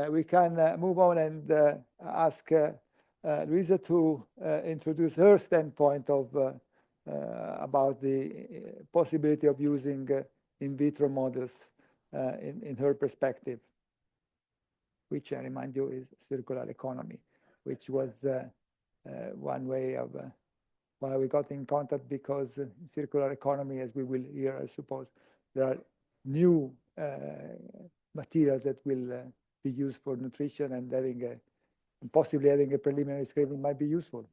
we can move on and ask Luisa to introduce her standpoint of about the possibility of using in vitro models in her perspective, which I remind you is circular economy, which was one way of why we got in contact, because circular economy, as we will hear, I suppose, there are new materials that will be used for nutrition, and possibly having a preliminary screening might be useful.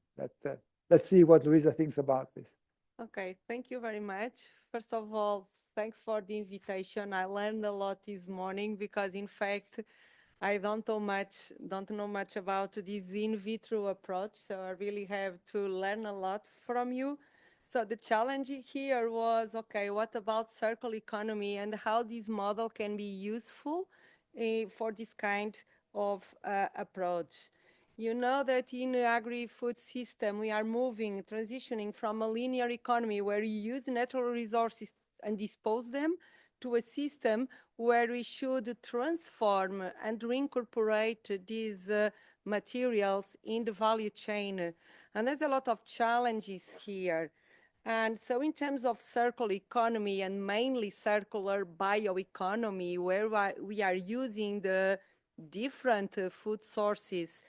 Let's see what Luisa thinks about this. Okay, thank you very much. First of all, thanks for the invitation. I learned a lot this morning because, in fact, I don't know much about this in vitro approach, so I really have to learn a lot from you. So the challenge here was, okay, what about circular economy and how this model can be useful for this kind of approach? You know that in the agri-food system, we are transitioning from a linear economy where you use natural resources and dispose them to a system where we should transform and reincorporate these materials in the value chain. And there's a lot of challenges here. And so in terms of circular economy and mainly circular bioeconomy, where we are using the different food sources,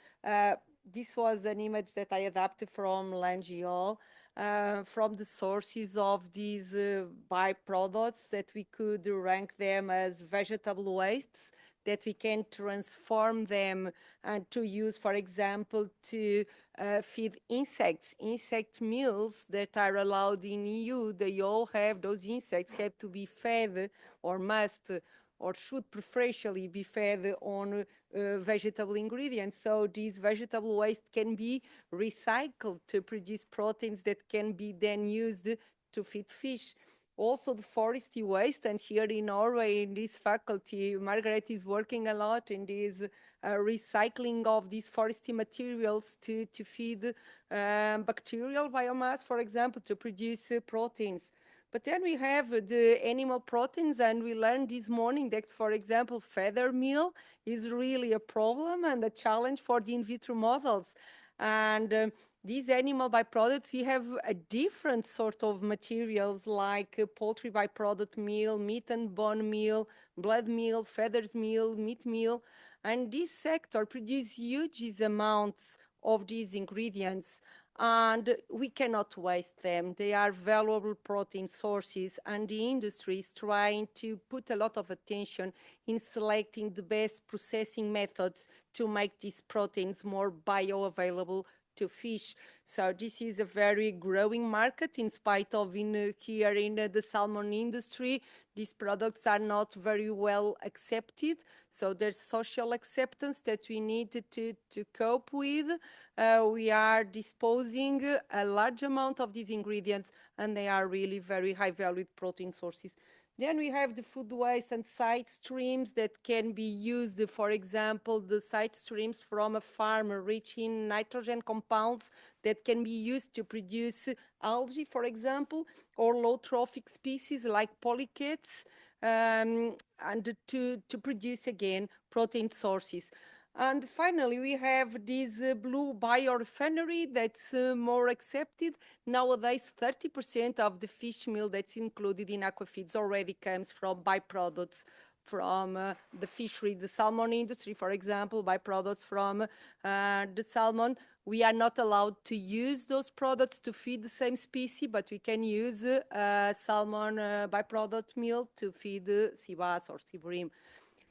this was an image that I adapted from Langiol, from the sources of these byproducts that we could rank them as vegetable wastes, that we can transform them and to use, for example, to feed insects. Insect meals that are allowed in EU, they all have, those insects have to be fed or must or should preferentially be fed on vegetable ingredients. So these vegetable waste can be recycled to produce proteins that can be then used to feed fish. Also the forestry waste, and here in Norway, in this faculty, Margaret is working a lot in this recycling of these forestry materials to feed bacterial biomass, for example, to produce proteins. But then we have the animal proteins, and we learned this morning that, for example, feather meal is really a problem and a challenge for the in vitro models. And these animal byproducts, we have a different sort of materials like poultry byproduct meal, meat and bone meal, blood meal, feathers meal, meat meal. And this sector produces huge amounts of these ingredients, and we cannot waste them. They are valuable protein sources, and the industry is trying to put a lot of attention in selecting the best processing methods to make these proteins more bioavailable to fish. So this is a very growing market, in spite of here in the salmon industry, these products are not very well accepted. So there's social acceptance that we need to cope with. We are disposing a large amount of these ingredients, and they are really very high valued protein sources. Then we have the food waste and side streams that can be used. For example, the side streams from a farm rich in nitrogen compounds that can be used to produce algae, for example, or low trophic species like polychaetes, and to produce, again, protein sources. And finally, we have this blue biorefinery that's more accepted. Nowadays, 30% of the fish meal that's included in aquafeeds already comes from byproducts from the fishery, the salmon industry, for example, byproducts from the salmon. We are not allowed to use those products to feed the same species, but we can use salmon byproduct meal to feed sea bass or sea bream.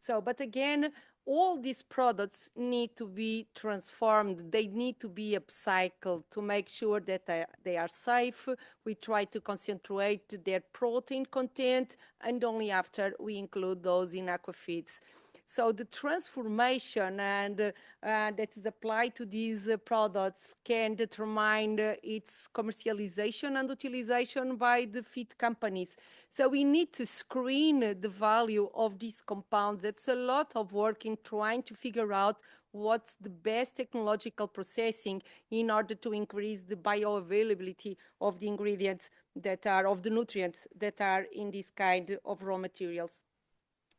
So, but again, all these products need to be transformed. They need to be upcycled to make sure that they are safe. We try to concentrate their protein content, and only after we include those in aquafeeds. So the transformation and that is applied to these products can determine its commercialization and utilization by the feed companies. So we need to screen the value of these compounds. It's a lot of work in trying to figure out what's the best technological processing in order to increase the bioavailability of the ingredients that are, of the nutrients that are in this kind of raw materials.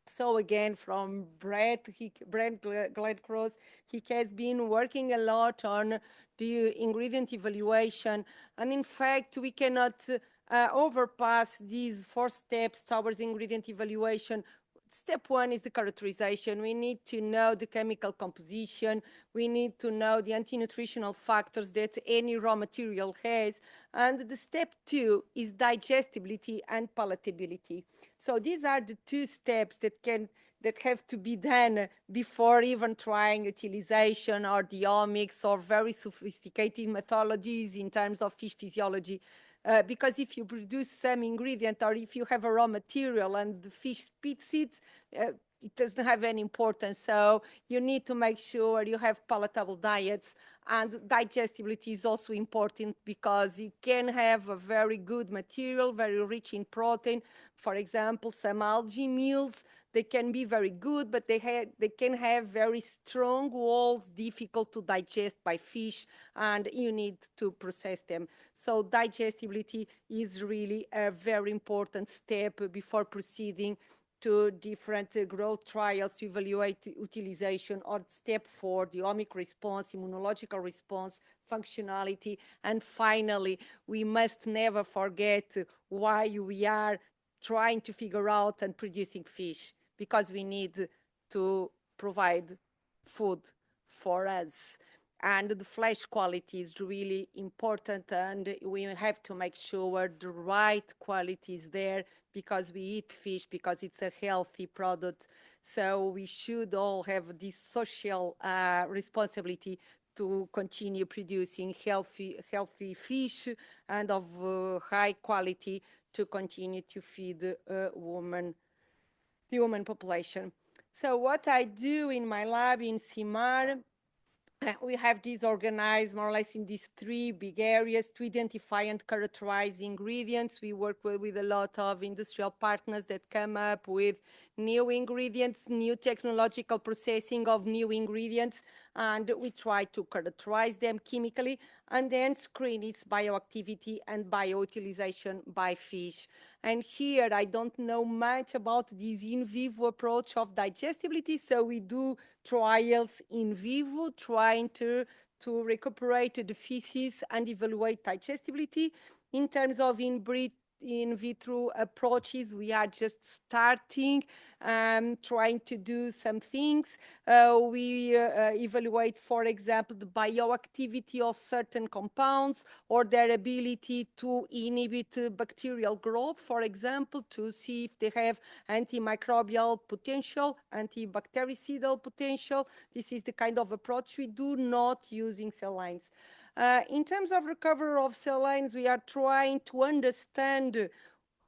So again, from Brett Gladcross, he has been working a lot on the ingredient evaluation. And in fact, we cannot overpass these 4 steps towards ingredient evaluation. Step 1 is the characterization. We need to know the chemical composition. We need to know the anti-nutritional factors that any raw material has. And the step 2 is digestibility and palatability. So these are the 2 steps that have to be done before even trying utilization or the omics or very sophisticated methodologies in terms of fish physiology. Because if you produce some ingredient or if you have a raw material and the fish spits it, it doesn't have any importance. So you need to make sure you have palatable diets. And digestibility is also important because it can have a very good material, very rich in protein. For example, some algae meals, they can be very good, but they can have very strong walls, difficult to digest by fish, and you need to process them. So digestibility is really a very important step before proceeding to different growth trials to evaluate utilization, or step 4, the omic response, immunological response, functionality. And finally, we must never forget why we are trying to figure out and producing fish, because we need to provide food for us. And the flesh quality is really important, and we have to make sure the right quality is there, because we eat fish because it's a healthy product. So we should all have this social responsibility to continue producing healthy fish and of high quality to continue to feed the human population. So what I do in my lab in CIMAR, we have these organized more or less in these 3 big areas to identify and characterize ingredients. We work with a lot of industrial partners that come up with new ingredients, new technological processing of new ingredients, and we try to characterize them chemically and then screen its bioactivity and bioutilization by fish. And here I don't know much about this in vivo approach of digestibility, so we do trials in vivo, trying to recuperate the feces and evaluate digestibility. In terms of in vitro approaches, we are just starting, trying to do some things. We evaluate, for example, the bioactivity of certain compounds or their ability to inhibit bacterial growth, for example, to see if they have antimicrobial potential, antibactericidal potential. This is the kind of approach we do, not using cell lines. In terms of recovery of cell lines, we are trying to understand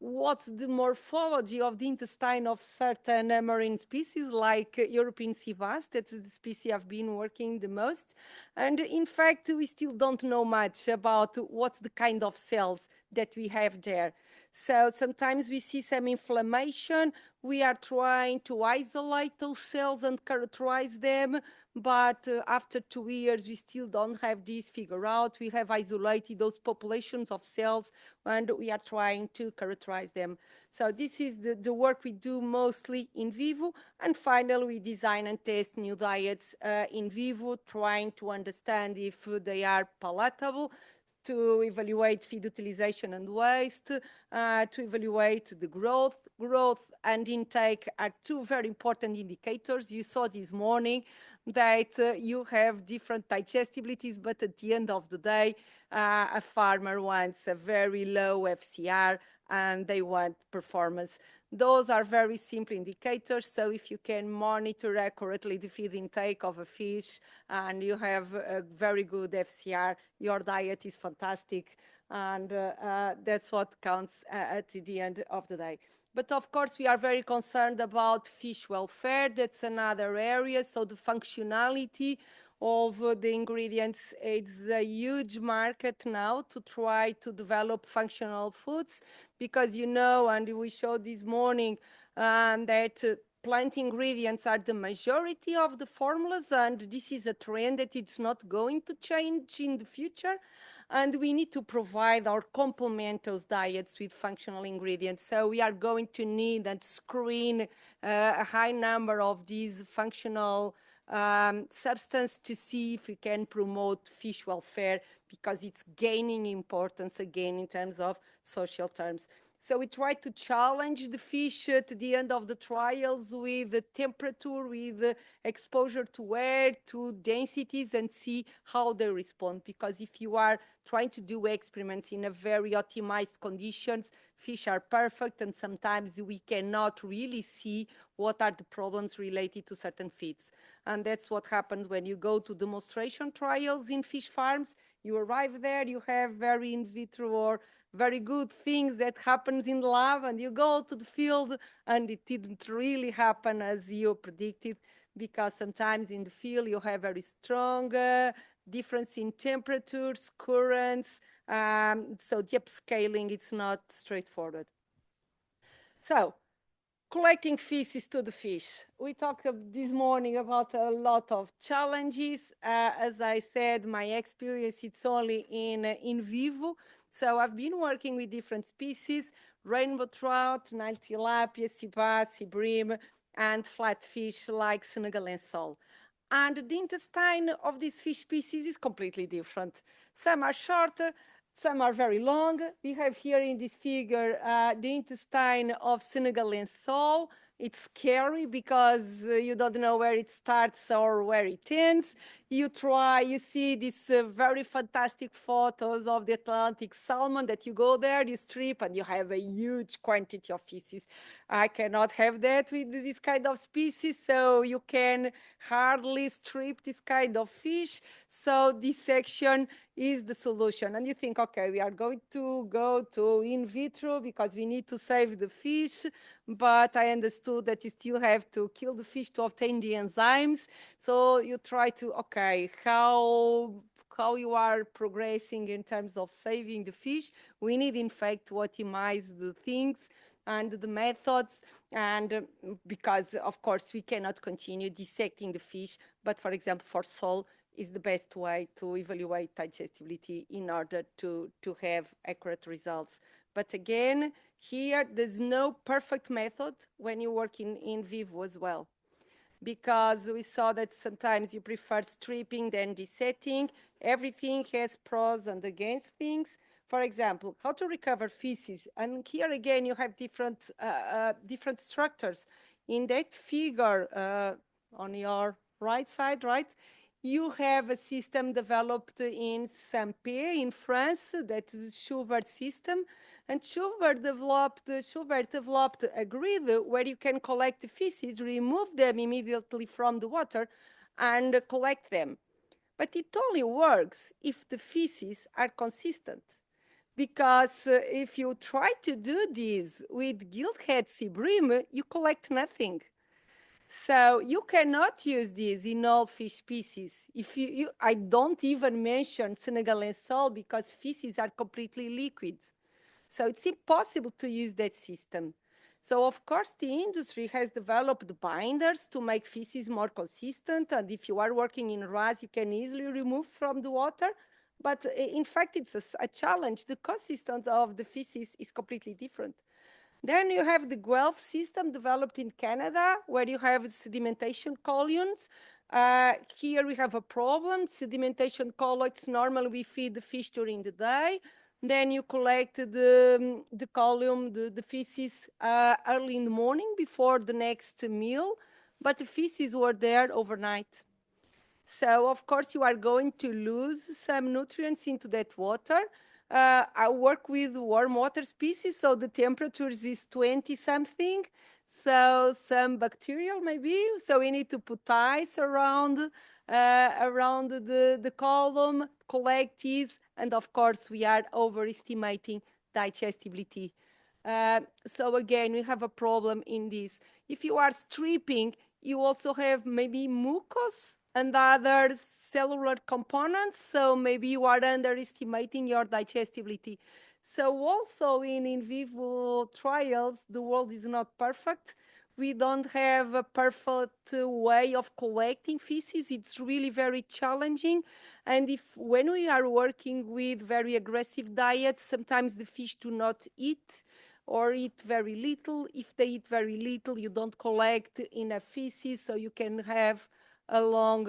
what's the morphology of the intestine of certain marine species, like European sea bass. That's the species I've been working the most. And in fact, we still don't know much about what's the kind of cells that we have there. So sometimes we see some inflammation. We are trying to isolate those cells and characterize them, but after 2 years, we still don't have this figured out. We have isolated those populations of cells, and we are trying to characterize them. So this is the work we do mostly in vivo. And finally, we design and test new diets in vivo, trying to understand if they are palatable, to evaluate feed utilization and waste, to evaluate the growth. Growth and intake are 2 very important indicators. You saw this morning that you have different digestibilities, but at the end of the day, a farmer wants a very low FCR and they want performance. Those are very simple indicators. So if you can monitor accurately the feed intake of a fish and you have a very good FCR, your diet is fantastic. And that's what counts at the end of the day. But of course, we are very concerned about fish welfare. That's another area. So the functionality of the ingredients, it's a huge market now to try to develop functional foods, because you know, and we showed this morning, that plant ingredients are the majority of the formulas, and this is a trend that it's not going to change in the future. and we need to provide or complement those diets with functional ingredients. So we are going to need and screen a high number of these functional substances to see if we can promote fish welfare, because it's gaining importance again in terms of social terms. So we try to challenge the fish at the end of the trials with the temperature, with the exposure to air, to densities, and see how they respond. Because if you are trying to do experiments in a very optimized conditions, fish are perfect, and sometimes we cannot really see what are the problems related to certain feeds. And that's what happens when you go to demonstration trials in fish farms. You arrive there, you have very in vitro or very good things that happens in the lab, and you go to the field and it didn't really happen as you predicted, because sometimes in the field you have very strong difference in temperatures, currents, so the upscaling, it's not straightforward. So collecting feces to the fish. We talked this morning about a lot of challenges. As I said, my experience, it's only in vivo. So I've been working with different species: rainbow trout, Nile tilapia, sea bass, sea bream, and flatfish like Senegalese sole. And the intestine of these fish species is completely different. Some are shorter, some are very long. We have here in this figure the intestine of Senegalese sole. It's scary because you don't know where it starts or where it ends. You see these very fantastic photos of the Atlantic salmon that you go there, you strip, and you have a huge quantity of feces. I cannot have that with this kind of species, so you can hardly strip this kind of fish. So dissection is the solution. And you think, okay, we are going to go to in vitro because we need to save the fish, but I understood that you still have to kill the fish to obtain the enzymes. So you try to, okay, how you are progressing in terms of saving the fish. We need, in fact, to optimize the things and the methods, and because, of course, we cannot continue dissecting the fish, but, for example, for sole, is the best way to evaluate digestibility in order to have accurate results. But again, here, there's no perfect method when you work in vivo as well, because we saw that sometimes you prefer stripping than dissetting. Everything has pros and against things. For example, how to recover feces. And here again, you have different structures. In that figure on your right side, right, you have a system developed in Saint-Pé in France, that is the Schubert system. And Schubert developed a grid where you can collect the feces, remove them immediately from the water, and collect them. But it only works if the feces are consistent. Because if you try to do this with gilthead sea bream, you collect nothing. So you cannot use this in all fish species. If I don't even mention Senegalese sole because feces are completely liquid. So it's impossible to use that system. So of course the industry has developed binders to make feces more consistent. And if you are working in RAS, you can easily remove from the water. But in fact, it's a challenge. The consistency of the feces is completely different. Then you have the Guelph system developed in Canada, where you have sedimentation columns. Here we have a problem. Sedimentation collects, normally we feed the fish during the day. Then you collect the column, the feces early in the morning before the next meal, but the feces were there overnight. So of course you are going to lose some nutrients into that water. I work with warm water species, so the temperature is 20 something. So some bacterial maybe. So we need to put ice around the column, collect these, and of course we are overestimating digestibility. So again, we have a problem in this. If you are stripping, you also have maybe mucus and other cellular components, so maybe you are underestimating your digestibility. So also in vivo trials, the world is not perfect. We don't have a perfect way of collecting feces. It's really very challenging. And when we are working with very aggressive diets, sometimes the fish do not eat or eat very little. If they eat very little, you don't collect enough feces, so you can have a long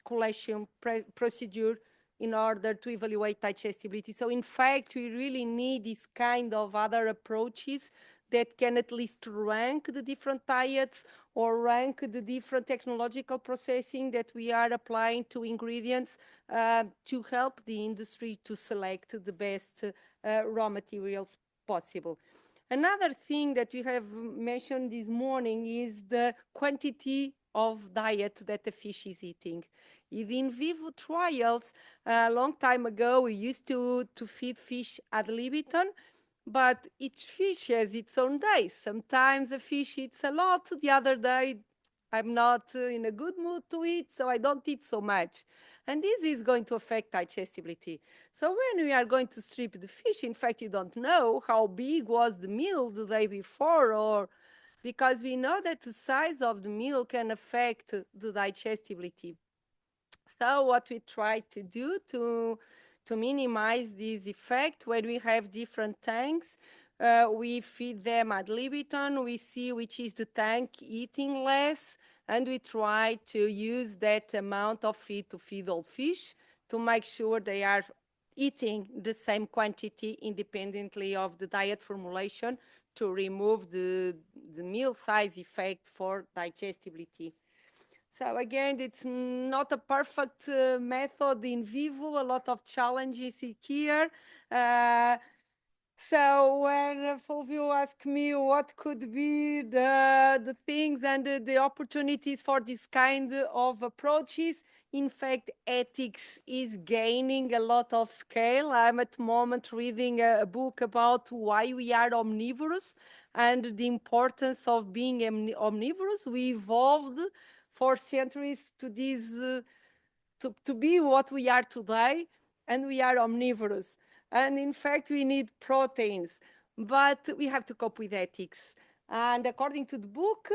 collection procedure in order to evaluate digestibility. So in fact, we really need this kind of other approaches that can at least rank the different diets or rank the different technological processing that we are applying to ingredients to help the industry to select the best raw materials possible. Another thing that we have mentioned this morning is the quantity of diet that the fish is eating. In vivo trials, a long time ago, we used to feed fish ad libitum, but each fish has its own days. Sometimes a fish eats a lot, the other day I'm not in a good mood to eat, so I don't eat so much. And this is going to affect digestibility. So when we are going to strip the fish, in fact, you don't know how big was the meal the day before, or because we know that the size of the meal can affect the digestibility. So what we try to do to minimize this effect, when we have different tanks, we feed them ad libitum, we see which is the tank eating less, and we try to use that amount of feed to feed all fish to make sure they are eating the same quantity independently of the diet formulation to remove the meal size effect for digestibility. So again, it's not a perfect method in vivo, a lot of challenges here. So when Fulvio asked me what could be the things and the opportunities for this kind of approaches, in fact, ethics is gaining a lot of scale. I'm at the moment reading a book about why we are omnivorous and the importance of being omnivorous. We evolved for centuries to this to be what we are today, and we are omnivorous. And in fact, we need proteins, but we have to cope with ethics. And according to the book,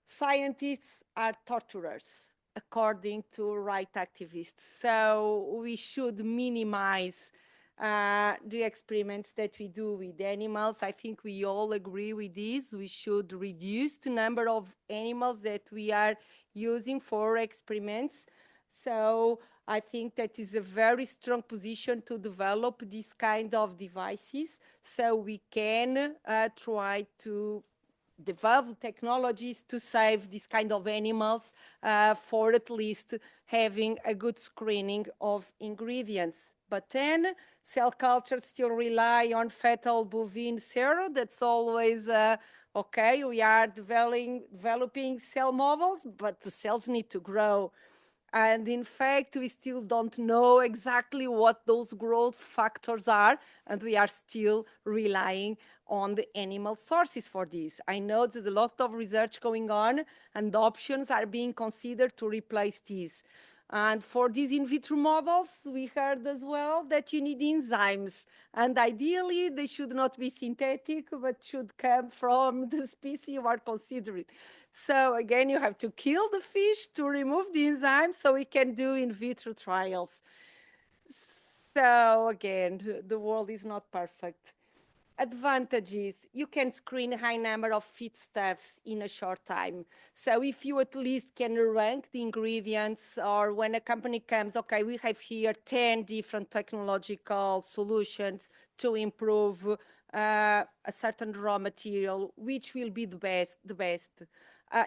scientists are torturers, according to right activists. So we should minimize the experiments that we do with animals. I think we all agree with this. We should reduce the number of animals that we are using for experiments. So I think that is a very strong position to develop this kind of devices so we can try to develop technologies to save this kind of animals for at least having a good screening of ingredients. But then cell cultures still rely on fetal bovine serum. That's always okay. We are developing cell models, but the cells need to grow. And in fact, we still don't know exactly what those growth factors are, and we are still relying on the animal sources for this. I know there's a lot of research going on, and options are being considered to replace these. And for these in vitro models, we heard as well that you need enzymes. And ideally, they should not be synthetic, but should come from the species you are considering. So again, you have to kill the fish to remove the enzymes so we can do in vitro trials. So again, the world is not perfect. Advantages: you can screen a high number of feedstuffs in a short time. So if you at least can rank the ingredients, or when a company comes, okay, we have here 10 different technological solutions to improve a certain raw material, which will be the best.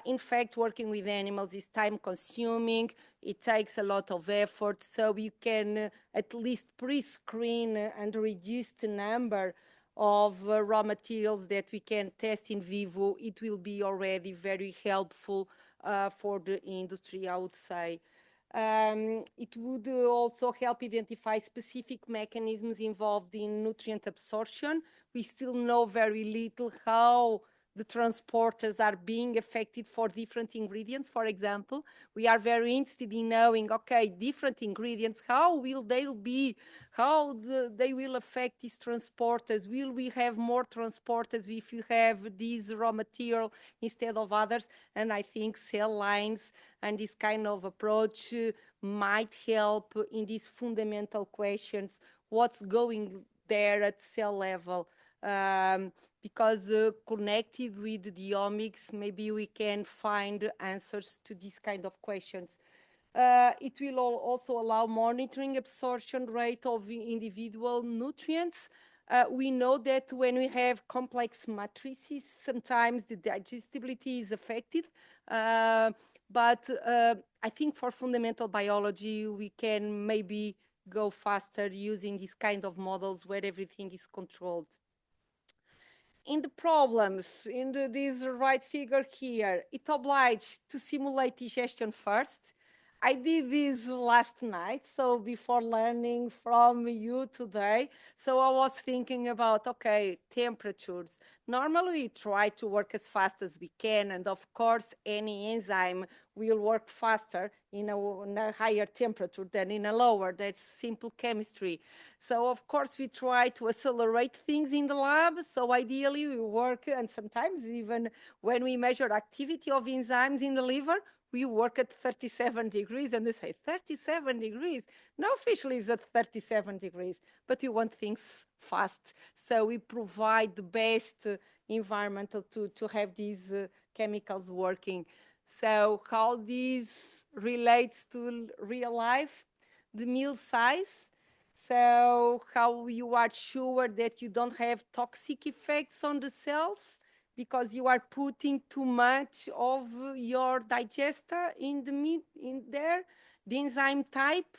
In fact, working with animals is time consuming. It takes a lot of effort. So you can at least pre-screen and reduce the number of raw materials that we can test in vivo. It will be already very helpful for the industry, I would say. It would also help identify specific mechanisms involved in nutrient absorption. We still know very little how the transporters are being affected for different ingredients, for example. We are very interested in knowing, okay, different ingredients, how will they be, they will affect these transporters? Will we have more transporters if you have this raw material instead of others? And I think cell lines and this kind of approach might help in these fundamental questions, what's going there at cell level. Because connected with the omics, maybe we can find answers to these kind of questions. It will also allow monitoring absorption rate of individual nutrients. We know that when we have complex matrices, sometimes the digestibility is affected. But I think for fundamental biology, we can maybe go faster using these kind of models where everything is controlled. In the problems, in this right figure here, it obliged to simulate digestion first. I did this last night, so before learning from you today, so I was thinking about, okay, temperatures. Normally we try to work as fast as we can, and of course any enzyme will work faster in a higher temperature than in a lower. That's simple chemistry. So of course we try to accelerate things in the lab. So ideally we work, and sometimes even when we measure activity of enzymes in the liver, we work at 37 degrees, and they say 37 degrees. No fish lives at 37 degrees, but we want things fast. So we provide the best environment to have these chemicals working. So how this relates to real life, the meal size. So how you are sure that you don't have toxic effects on the cells because you are putting too much of your digester in the meat in there, the enzyme type.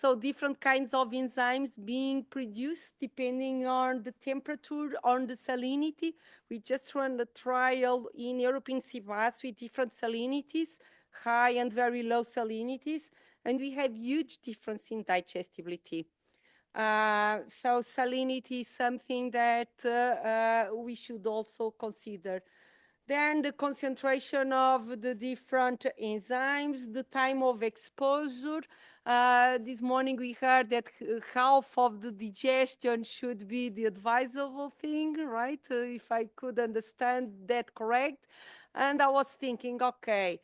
So different kinds of enzymes being produced depending on the temperature, on the salinity. We just run a trial in European sea bass with different salinities, high and very low salinities, and we had huge difference in digestibility. So salinity is something that we should also consider. Then the concentration of the different enzymes, the time of exposure. This morning we heard that half of the digestion should be the advisable thing, right? If I could understand that correct. And I was thinking, okay,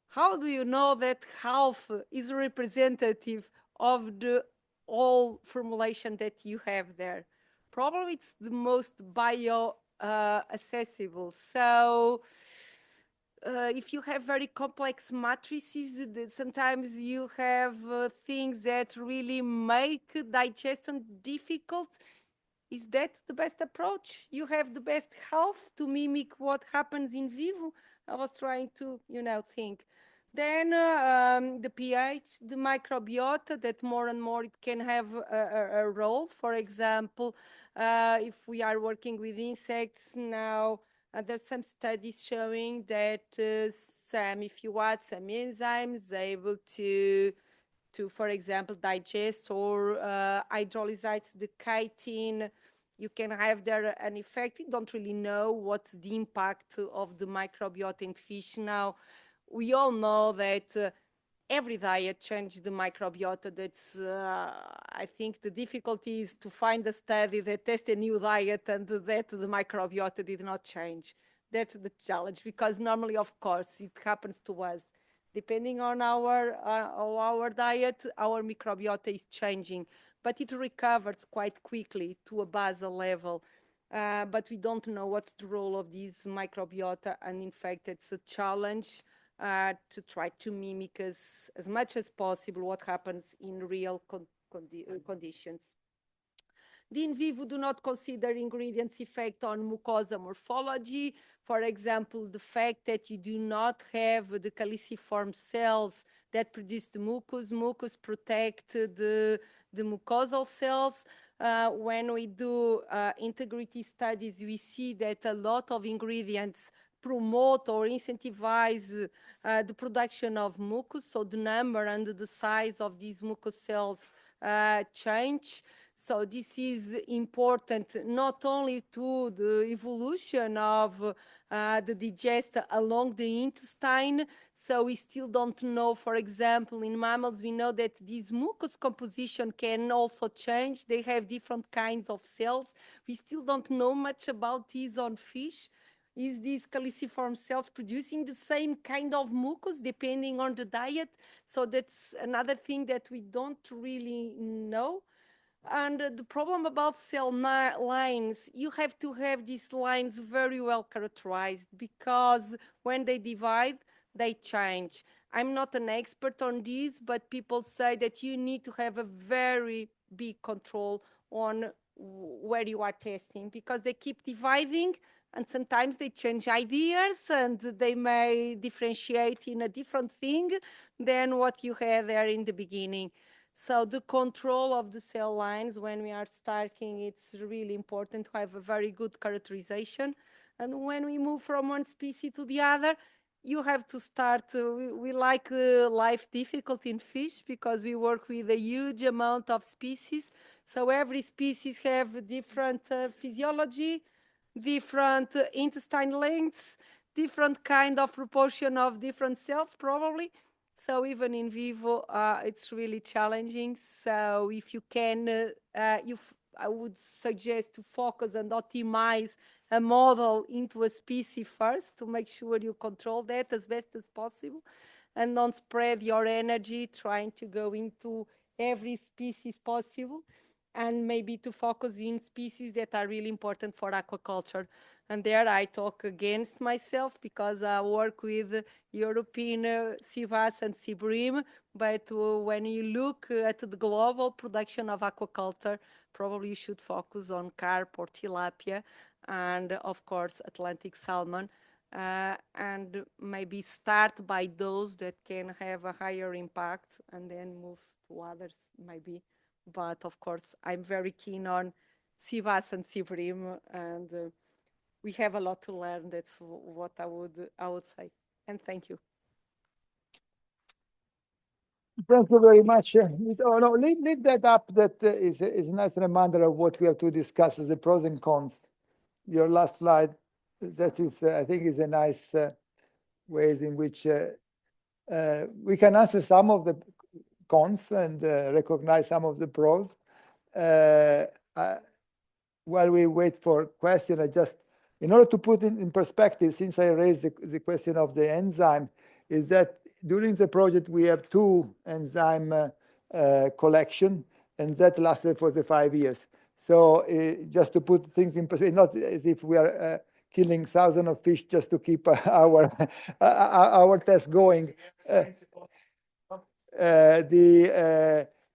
how do you know that half is representative of the whole formulation that you have there? Probably it's the most bio accessible. So if you have very complex matrices, sometimes you have things that really make digestion difficult. Is that the best approach? You have the best health to mimic what happens in vivo? I was trying to, think. Then the pH, the microbiota, that more and more it can have a role. For example, if we are working with insects now, there's some studies showing that if you add some enzymes, able to, for example, digest or hydrolyze the chitin, you can have there an effect. We don't really know what's the impact of the microbiota in fish now. We all know that every diet changes the microbiota. That's, I think the difficulty is to find a study that tests a new diet and that the microbiota did not change. That's the challenge, because normally, of course, it happens to us. Depending on our diet, our microbiota is changing, but it recovers quite quickly to a basal level. But we don't know what's the role of this microbiota, and in fact, it's a challenge to try to mimic as much as possible what happens in real conditions. The in vivo do not consider ingredients' effect on mucosa morphology. For example, the fact that you do not have the caliciform cells that produce the mucus. Mucus protect the mucosal cells. When we do integrity studies, we see that a lot of ingredients promote or incentivize the production of mucus, so the number and the size of these mucus cells change. So this is important not only to the evolution of the digest along the intestine. So we still don't know, for example, in mammals, we know that this mucus composition can also change. They have different kinds of cells. We still don't know much about this on fish. Is these caliciform cells producing the same kind of mucus depending on the diet? So that's another thing that we don't really know. And the problem about cell lines, you have to have these lines very well characterized, because when they divide, they change. I'm not an expert on this, but people say that you need to have a very big control on where you are testing, because they keep dividing and sometimes they change ideas and they may differentiate in a different thing than what you had there in the beginning. So the control of the cell lines when we are starting, it's really important to have a very good characterization. And when we move from one species to the other, you have to start, we like life difficult in fish because we work with a huge amount of species. So every species have different physiology, different intestine lengths, different kind of proportion of different cells probably. So even in vivo, it's really challenging. So if you can, I would suggest to focus and optimize a model into a species first to make sure you control that as best as possible, and don't spread your energy trying to go into every species possible, and maybe to focus in species that are really important for aquaculture. And there I talk against myself because I work with European sea bass and sea bream. But when you look at the global production of aquaculture, probably you should focus on carp or tilapia and, of course, Atlantic salmon. And maybe start by those that can have a higher impact and then move to others, maybe. But of course, I'm very keen on sea bass and sea bream, and we have a lot to learn. That's what I would say. And thank you. Thank you very much. Oh, no, leave that up. That is a nice reminder of what we have to discuss as the pros and cons. Your last slide, that is, I think, is a nice ways in which we can answer some of the cons and recognize some of the pros. While we wait for question, I just, in order to put in perspective, since I raised the question of the enzyme, is that during the project we have 2 enzyme collection, and that lasted for the 5 years. So just to put things in perspective, not as if we are killing thousands of fish just to keep our test going.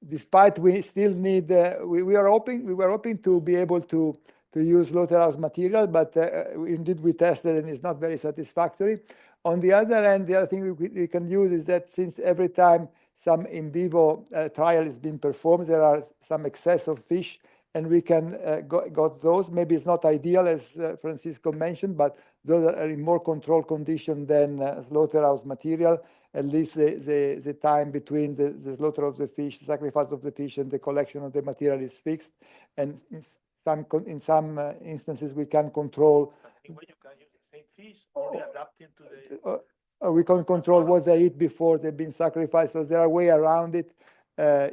Despite we still need, we were hoping to be able to use slaughterhouse material, but indeed we tested and it's not very satisfactory. On the other hand, the other thing we can use is that since every time some in vivo trial is being performed, there are some excess of fish, and we can got those. Maybe it's not ideal, as Francisco mentioned, but those are in more controlled condition than slaughterhouse material. At least the time between the slaughter of the fish, sacrifice of the fish, and the collection of the material is fixed. And in some instances, we can control. When you can use the same fish, only adapting to the. We can control what they eat before they've been sacrificed. So there are way around it,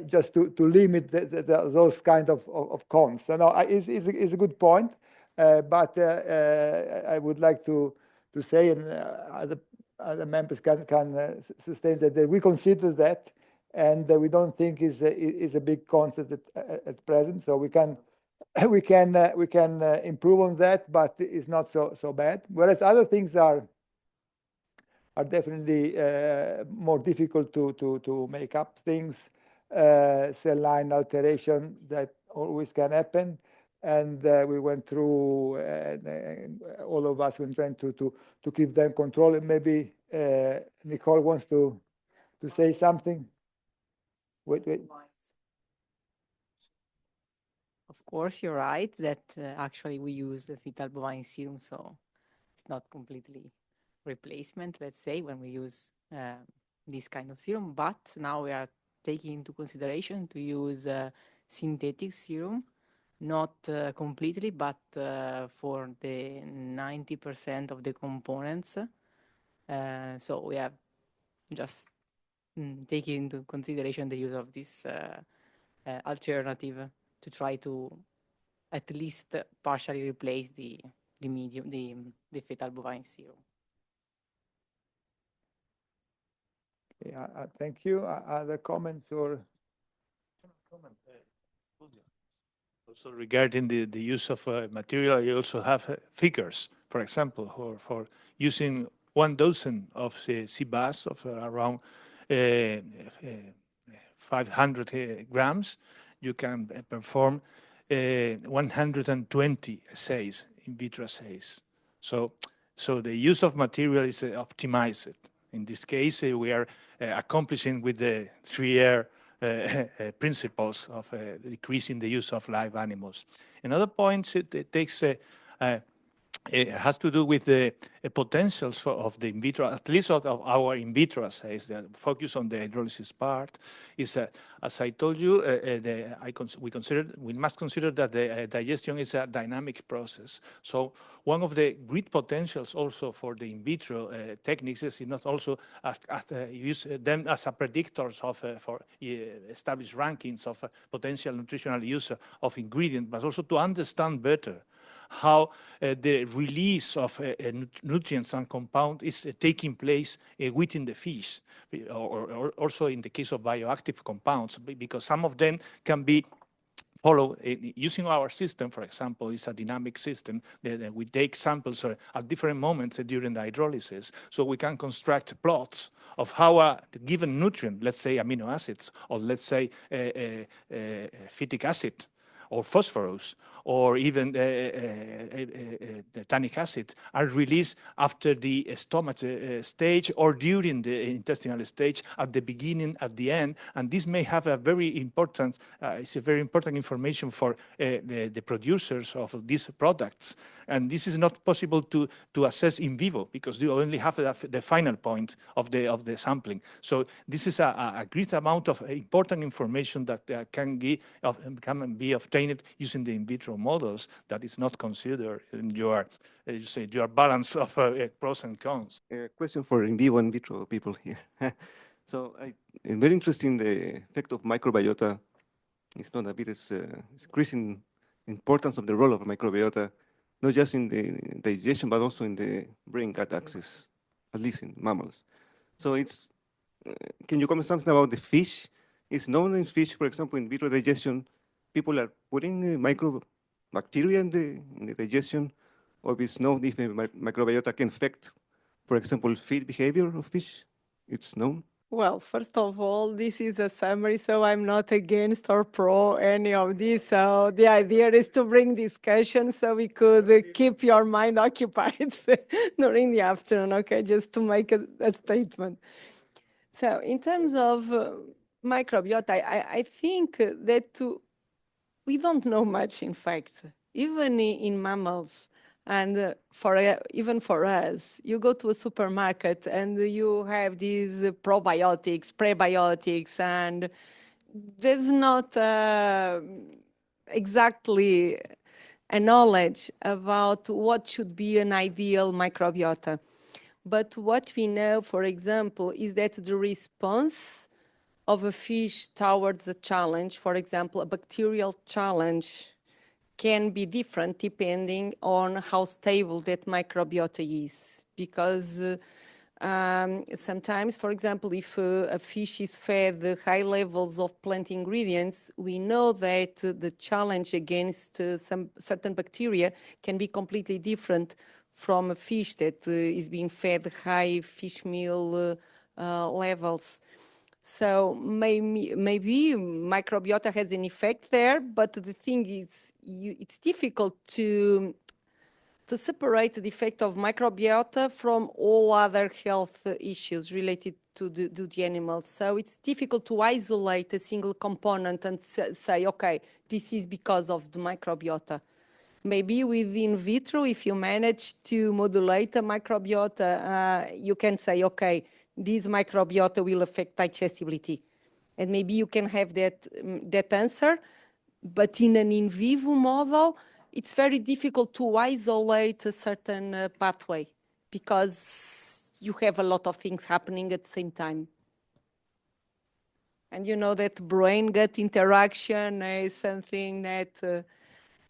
just to limit those kind of cons. So no, it's a good point, but I would like to say, and other members can sustain that we consider that, and we don't think is a big concept at present. So we can improve on that, but it's not so bad. Whereas other things are definitely more difficult to make up things. Cell line alteration that always can happen. And we went through, all of us were trying to keep them controlled. And maybe Nicole wants to say something. Wait. Of course, you're right that actually we use the fetal bovine serum, so it's not completely replacement, let's say, when we use this kind of serum. But now we are taking into consideration to use synthetic serum, not completely, but for the 90% of the components. So we have just taken into consideration the use of this alternative to try to at least partially replace the fetal bovine serum. Yeah, thank you. Other comments or? Also regarding the use of material, you also have figures, for example, for using 1 dozen of sea bass of around 500 grams, you can perform 120 assays, in vitro assays. So the use of material is optimized. In this case, we are accomplishing with the 3R principles of decreasing the use of live animals. Another point, it takes it has to do with the potentials of the in vitro, at least of our in vitro assays. The focus on the hydrolysis part is, as I told you, we must consider that the digestion is a dynamic process. So one of the great potentials also for the in vitro techniques is not also use them as a predictors of for established rankings of potential nutritional use of ingredients, but also to understand better how the release of nutrients and compound is taking place within the fish, or also in the case of bioactive compounds, because some of them can be followed using our system. For example, it's a dynamic system that we take samples at different moments during the hydrolysis, so we can construct plots of how a given nutrient, let's say amino acids, or let's say phytic acid, or phosphorus, or even tannic acid, are released after the stomach stage or during the intestinal stage, at the beginning, at the end. And this may have a very important, it's a very important information for the producers of these products. And this is not possible to assess in vivo, because you only have the final point of the sampling. So this is a great amount of important information that can be obtained using the in vitro models that is not considered in your balance of pros and cons. A question for in vivo and vitro people here. So very interesting, the effect of microbiota. It's not a bit, it's increasing importance of the role of microbiota, not just in the digestion, but also in the brain-gut axis, at least in mammals. So it's, can you comment something about the fish? It's known in fish, for example, in vitro digestion, people are putting microbacteria in the digestion, or it's known if microbiota can affect, for example, feed behavior of fish. It's known. Well, first of all, this is a summary, so I'm not against or pro any of this. So the idea is to bring discussion so we could keep your mind occupied during the afternoon, okay, just to make a statement. So in terms of microbiota, I think that we don't know much, in fact, even in mammals. And even for us, you go to a supermarket and you have these probiotics, prebiotics, and there's not exactly a knowledge about what should be an ideal microbiota. But what we know, for example, is that the response of a fish towards a challenge, for example, a bacterial challenge, can be different depending on how stable that microbiota is. Because sometimes, for example, if a fish is fed high levels of plant ingredients, we know that the challenge against some certain bacteria can be completely different from a fish that is being fed high fish meal levels. So maybe microbiota has an effect there, but the thing is, it's difficult to separate the effect of microbiota from all other health issues related to the animals. So it's difficult to isolate a single component and say, okay, this is because of the microbiota. Maybe with in vitro, if you manage to modulate a microbiota, you can say, okay, this microbiota will affect digestibility. And maybe you can have that answer, But in an in vivo model, it's very difficult to isolate a certain pathway because you have a lot of things happening at the same time. And you know that brain-gut interaction is something that,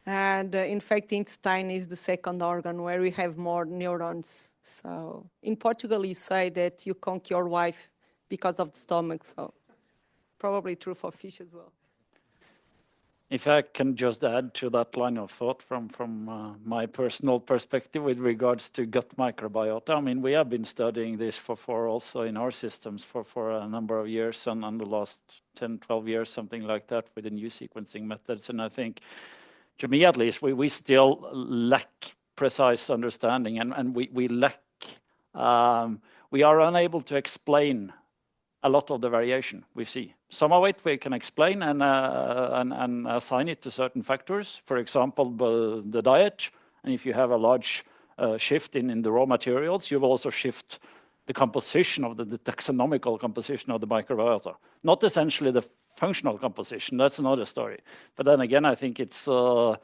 in fact, intestine is the second organ where we have more neurons. So in Portugal, you say that you conk your wife because of the stomach. So probably true for fish as well. If I can just add to that line of thought from my personal perspective with regards to gut microbiota, I mean, we have been studying this for also in our systems for a number of years, and the last 10, 12 years, something like that, with the new sequencing methods. And I think, to me at least, we still lack precise understanding, and we lack, we are unable to explain a lot of the variation we see. Some of it we can explain and assign it to certain factors, for example, the diet. And if you have a large shift in the raw materials, you will also shift the composition of the taxonomical composition of the microbiota. Not essentially the functional composition, that's another story. But then again, I think it's a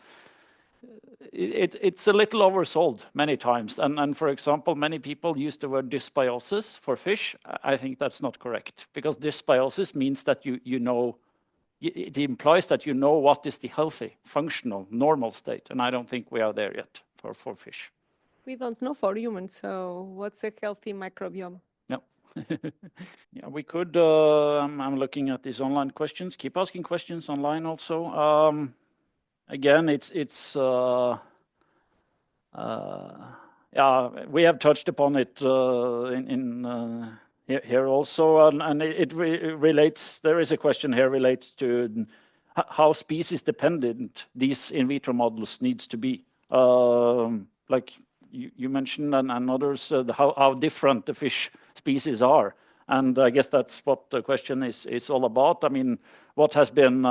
little oversold many times. And for example, many people use the word dysbiosis for fish. I think that's not correct, because dysbiosis means that you know, it implies that you know what is the healthy, functional, normal state. And I don't think we are there yet for fish. We don't know for humans, so what's a healthy microbiome? No. Yeah, we could, I'm looking at these online questions. Keep asking questions online also. Again, yeah, we have touched upon it here also, and it relates. There is a question here relates to how species dependent these in vitro models needs to be. Like you mentioned, and others, how different the fish species are, and I guess that's what the question is all about. I mean, what has been?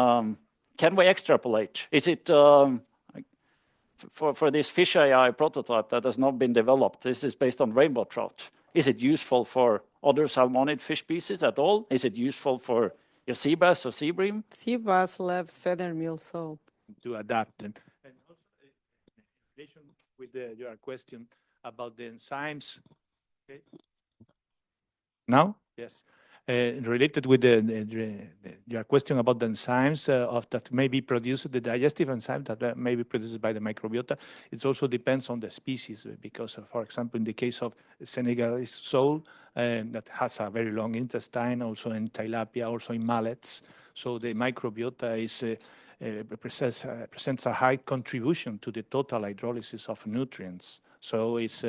Can we extrapolate? Is it for this fish AI prototype that has not been developed? This is based on rainbow trout. Is it useful for other salmonid fish species at all? Is it useful for your sea bass or sea bream? Sea bass loves feather meal, so to adapt. And also in relation with your question about the enzymes. Okay. Now? Yes. Related with your question about the enzymes that may be produced, the digestive enzyme that may be produced by the microbiota, it also depends on the species, because, for example, in the case of Senegalese sole, that has a very long intestine, also in tilapia, also in mallets. So the microbiota presents a high contribution to the total hydrolysis of nutrients. So it's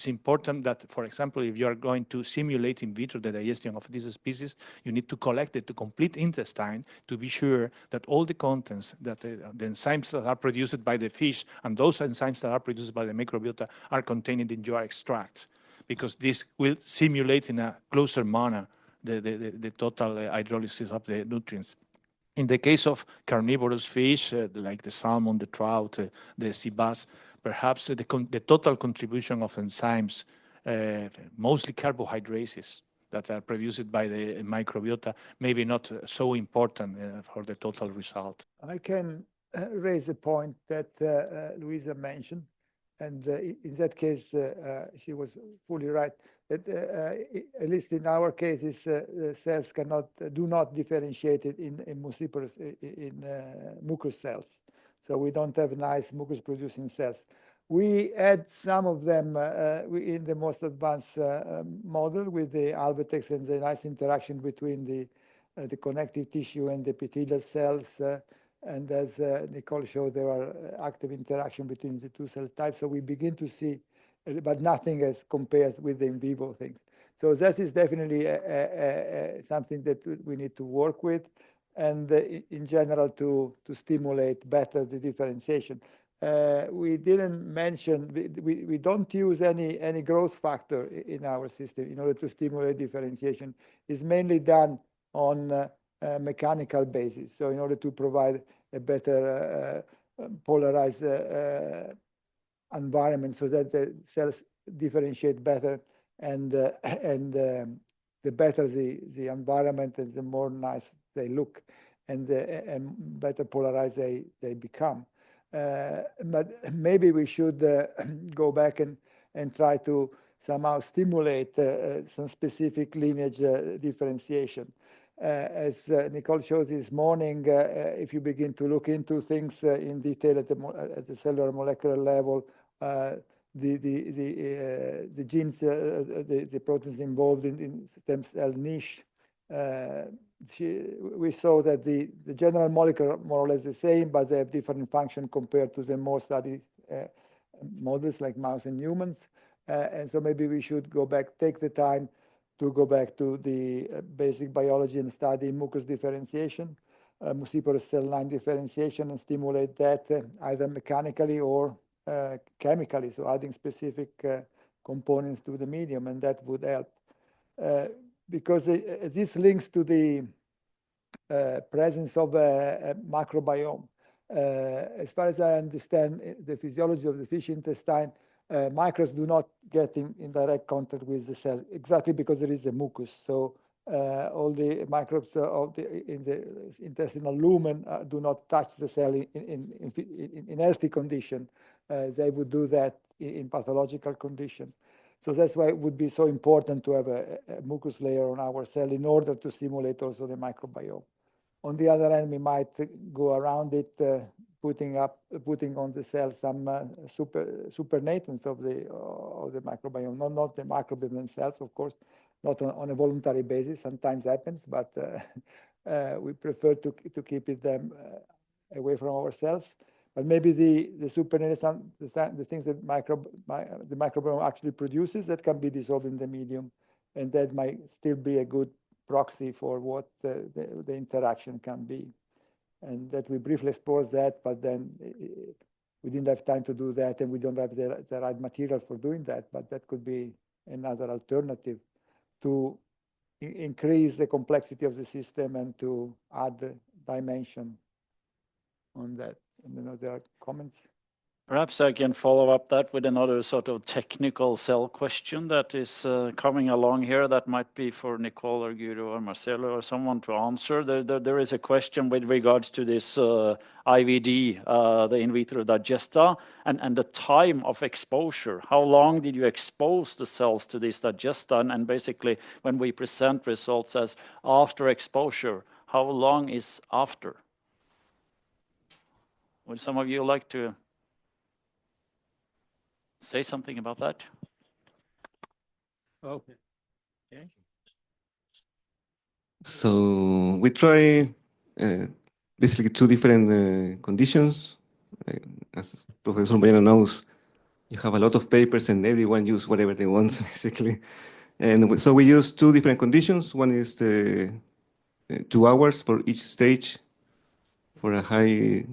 important that, for example, if you are going to simulate in vitro the digestion of this species, you need to collect the complete intestine to be sure that all the contents, that the enzymes that are produced by the fish and those enzymes that are produced by the microbiota are contained in your extracts, because this will simulate in a closer manner the total hydrolysis of the nutrients. In the case of carnivorous fish, like the salmon, the trout, the sea bass, perhaps the total contribution of enzymes, mostly carbohydrates that are produced by the microbiota, maybe not so important for the total result. I can raise a point that Luisa mentioned, and in that case, she was fully right. That at least in our cases, cells do not differentiate it in mucus cells. So we don't have nice mucus-producing cells. We add some of them in the most advanced model with the Alvetex and the nice interaction between the connective tissue and the epithelial cells. And as Nicole showed, there are active interaction between the two cell types. So we begin to see, but nothing as compared with the in vivo things. So that is definitely something that we need to work with, and in general to stimulate better the differentiation. We didn't mention, we don't use any growth factor in our system in order to stimulate differentiation. It's mainly done on mechanical basis. So in order to provide a better polarized environment so that the cells differentiate better, and the better the environment and the more nice they look. and better polarized they become. But maybe we should go back and try to somehow stimulate some specific lineage differentiation. As Nicole showed this morning, if you begin to look into things in detail at the cellular molecular level, the genes, the proteins involved in stem cell niche, we saw that the general molecule are more or less the same, but they have different function compared to the more studied models like mouse and humans. And so maybe we should go back, take the time to go back to the basic biology and study mucus differentiation, multiple cell line differentiation, and stimulate that either mechanically or chemically, so adding specific components to the medium, and that would help. Because this links to the presence of a microbiome. As far as I understand the physiology of the fish intestine, microbes do not get in direct contact with the cell, exactly because there is a mucus. So all the microbes in the intestinal lumen do not touch the cell in healthy condition. They would do that in pathological condition. So that's why it would be so important to have a mucus layer on our cell in order to stimulate also the microbiome. On the other hand, we might go around it, putting on the cell some supernatants of the microbiome, not the microbes themselves, of course, not on a voluntary basis. Sometimes happens, but we prefer to keep them away from our cells. But maybe the supernatants, the things that the microbiome actually produces, that can be dissolved in the medium, and that might still be a good proxy for what the interaction can be. And that we briefly explore that, but then we didn't have time to do that, and we don't have the right material for doing that. But that could be another alternative to increase the complexity of the system and to add dimension on that. And there are comments. Perhaps I can follow up that with another sort of technical cell question that is coming along here that might be for Nicole or Guido or Marcelo or someone to answer. There is a question with regards to this IVD, the in vitro digesta, and the time of exposure. How long did you expose the cells to this digesta? And basically, when we present results as after exposure, how long is after? Would some of you like to say something about that? Okay. So we try basically two different conditions. As Professor Mariano knows, you have a lot of papers and everyone use whatever they want, basically. And so we use two different conditions. One is the 2 hours for each stage for a high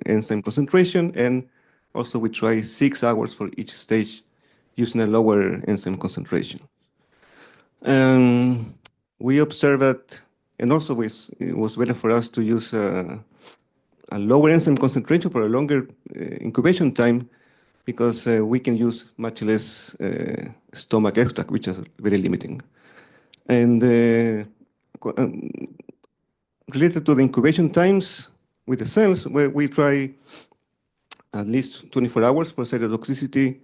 enzyme concentration, and also we try 6 hours for each stage using a lower enzyme concentration. We observed that, and also it was better for us to use a lower enzyme concentration for a longer incubation time, because we can use much less stomach extract, which is very limiting. And related to the incubation times with the cells, we try at least 24 hours for cytotoxicity,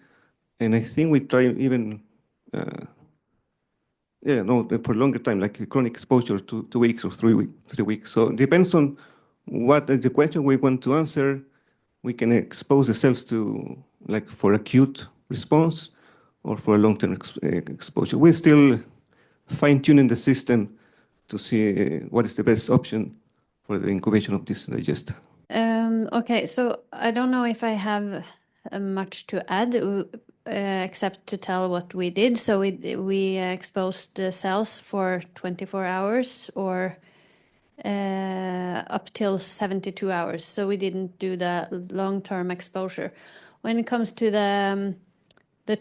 and I think we try even for longer time, like chronic exposure, 2 weeks or 3 weeks. So it depends on what is the question we want to answer. We can expose the cells to, like, for acute response or for a long-term exposure. We're still fine-tuning the system to see what is the best option for the incubation of this digesta. Okay, so I don't know if I have much to add, except to tell what we did. So we exposed the cells for 24 hours or up till 72 hours. So we didn't do the long-term exposure. When it comes to the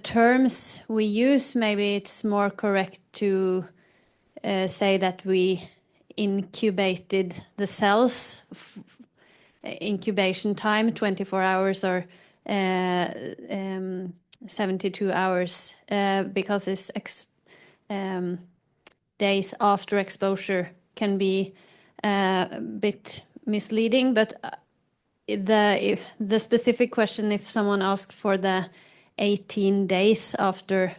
terms we use, maybe it's more correct to say that we incubated the cells, incubation time 24 hours or 72 hours, because it's days after exposure can be a bit misleading, but the specific question, if someone asked for the 18 days after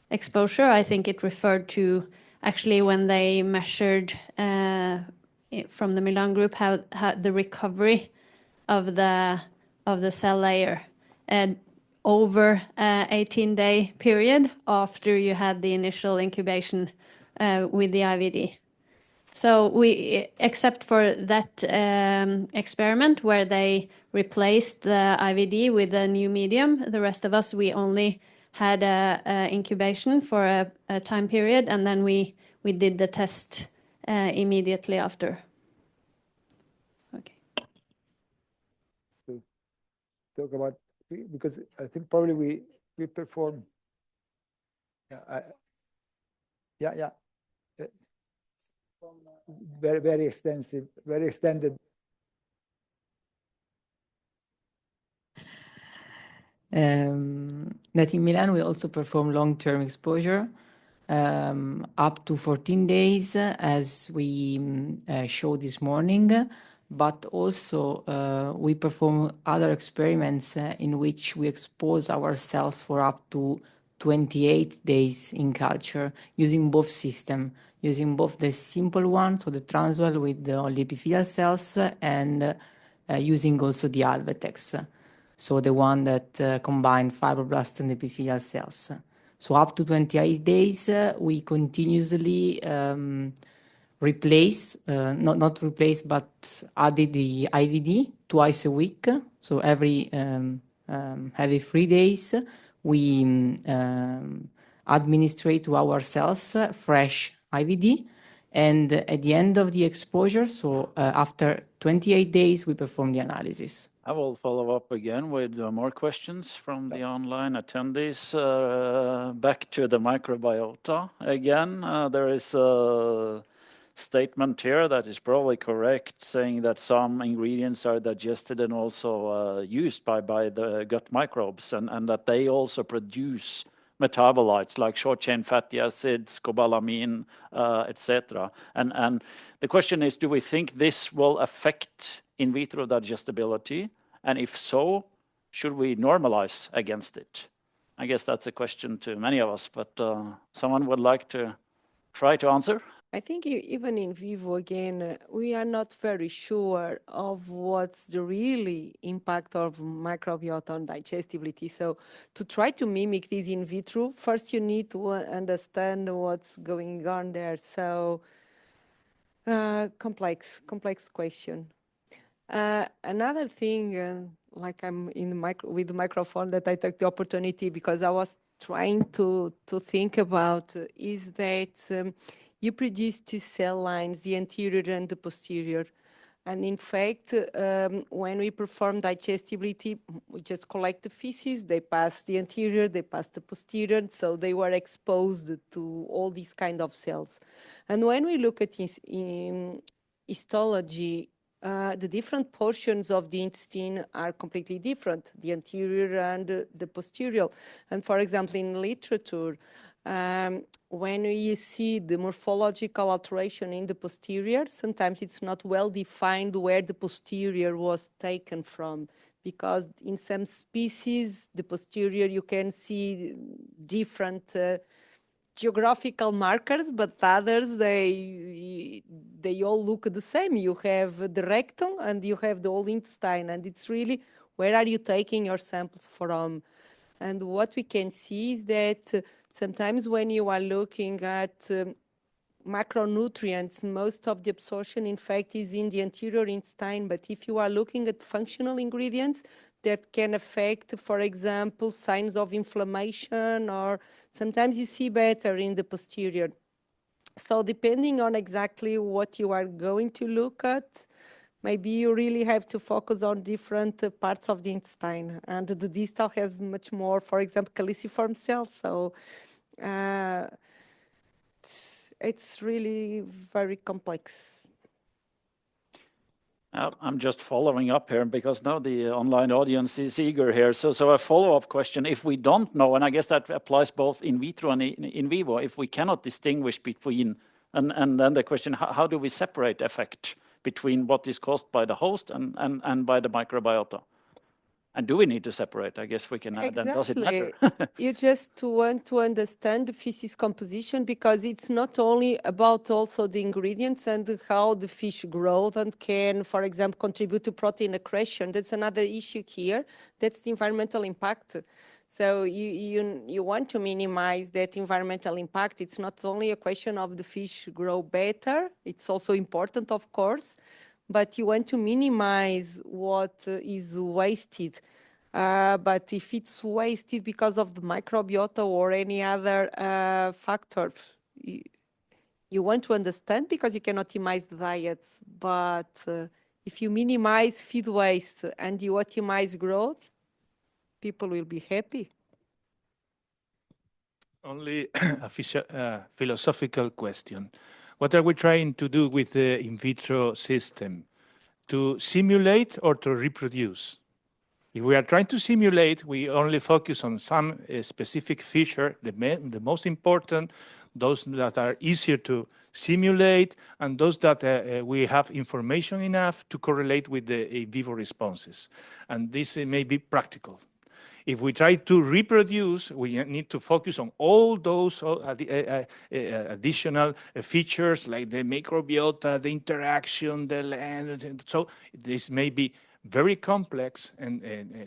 exposure, I think it referred to actually when they measured from the Milan group how the recovery of the cell layer over 18-day period after you had the initial incubation with the IVD. So we, except for that experiment where they replaced the IVD with a new medium, the rest of us, we only had a incubation for a time period, and then we did the test immediately after. Okay. To talk about, because I think probably we perform. Yeah. Very extensive, very extended. That in Milan we also perform long-term exposure up to 14 days, as we showed this morning, but also we perform other experiments in which we expose our cells for up to 28 days in culture, using both systems, using both the simple one, so the transwell with the only epithelial cells, and using also the Alvetex, so the one that combine fibroblasts and epithelial cells. So up to 28 days, we continuously replace, not replace, but added the IVD twice a week. So every 3 days, we administrate to our cells fresh IVD. And at the end of the exposure, so after 28 days, we perform the analysis. I will follow up again with more questions from the online attendees. Back to the microbiota again. There is a statement here that is probably correct, saying that some ingredients are digested and also used by the gut microbes, and that they also produce metabolites like short-chain fatty acids, cobalamin, etc. And the question is, do we think this will affect in vitro digestibility? And if so, should we normalize against it? I guess that's a question to many of us, but someone would like to try to answer? I think even in vivo, again, we are not very sure of what's the really impact of microbiota on digestibility. So to try to mimic this in vitro, first you need to understand what's going on there. So complex question. Another thing, like I'm in with the microphone, that I took the opportunity because I was trying to think about is that you produce two cell lines, the anterior and the posterior. And in fact, when we perform digestibility, we just collect the feces, they pass the anterior, they pass the posterior, so they were exposed to all these kind of cells. And when we look at histology, the different portions of the intestine are completely different, the anterior and the posterior. And for example, in literature, when you see the morphological alteration in the posterior, sometimes it's not well defined where the posterior was taken from, because in some species, the posterior, you can see different geographical markers, but others, they all look the same. You have the rectum and you have the whole intestine, and it's really, where are you taking your samples from? And what we can see is that sometimes when you are looking at macronutrients, most of the absorption, in fact, is in the anterior intestine. But if you are looking at functional ingredients that can affect, for example, signs of inflammation, or sometimes you see better in the posterior. So depending on exactly what you are going to look at, maybe you really have to focus on different parts of the intestine. And the distal has much more, for example, caliciform cells. So it's really very complex. I'm just following up here because now the online audience is eager here. So a follow-up question, if we don't know, and I guess that applies both in vitro and in vivo, if we cannot distinguish between, and then the question, how do we separate effect between what is caused by the host and by the microbiota. And do we need to separate? I guess we can add, and does it matter? You just want to understand the feces composition, because it's not only about also the ingredients and how the fish grows and can, for example, contribute to protein accretion. That's another issue here. That's the environmental impact. So you want to minimize that environmental impact. It's not only a question of the fish grow better. It's also important, of course, but you want to minimize what is wasted. But if it's wasted because of the microbiota or any other factor, you want to understand, because you can optimize the diets. But if you minimize feed waste and you optimize growth, people will be happy. Only a philosophical question. What are we trying to do with the in vitro system? To simulate or to reproduce? If we are trying to simulate, we only focus on some specific feature, the most important, those that are easier to simulate, and those that we have information enough to correlate with the in vivo responses. And this may be practical. If we try to reproduce, we need to focus on all those additional features like the microbiota, the interaction, the land. So this may be very complex and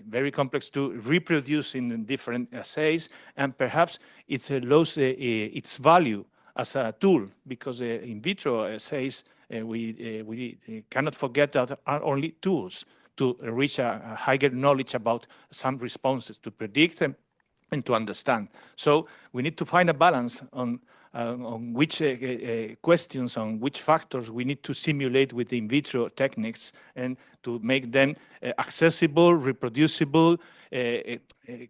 very complex to reproduce in different assays, and perhaps it loses its value as a tool, because in vitro assays, we cannot forget that are only tools to reach a higher knowledge about some responses, to predict them and to understand. So we need to find a balance on which questions, on which factors we need to simulate with in vitro techniques, and to make them accessible, reproducible,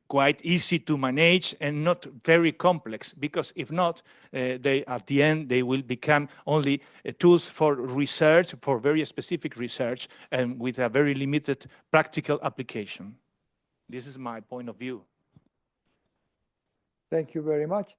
quite easy to manage, and not very complex, because if not, at the end, they will become only tools for research, for very specific research, and with a very limited practical application. This is my point of view. Thank you very much.